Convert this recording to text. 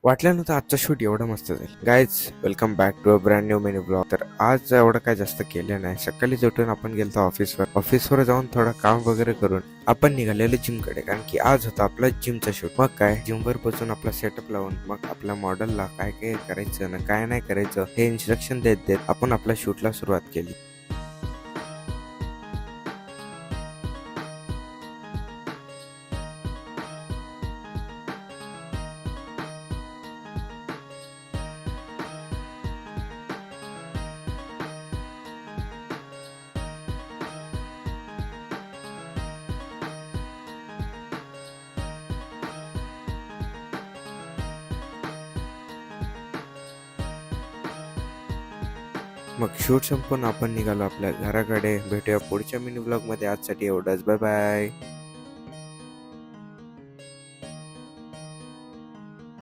वाटलं नव्हतं आजचा शूट एवढा मस्त जाईल. Guys, welcome back to a brand new mini blog. तर आज एवढं काय जास्त केलं नाही. सकाळीच उठून आपण गेलो ऑफिसवर जाऊन थोडं काम वगैरे करून आपण निघालेलो जिमकडे, कारण की आज होता आपला जिमचा शूट. मग काय, जिमवर बसून आपला सेटअप लावून मग आपल्या मॉडेलला काय काय करायचं ना काय नाही करायचं हे इन्स्ट्रक्शन देत देत आपण आपल्या शूटला सुरुवात केली. मग शूट संपून आपण निघालो आपल्या घराकडे. भेटूया पुढच्या मिनी ब्लॉग मध्ये. आजसाठी एवढंच. Bye bye.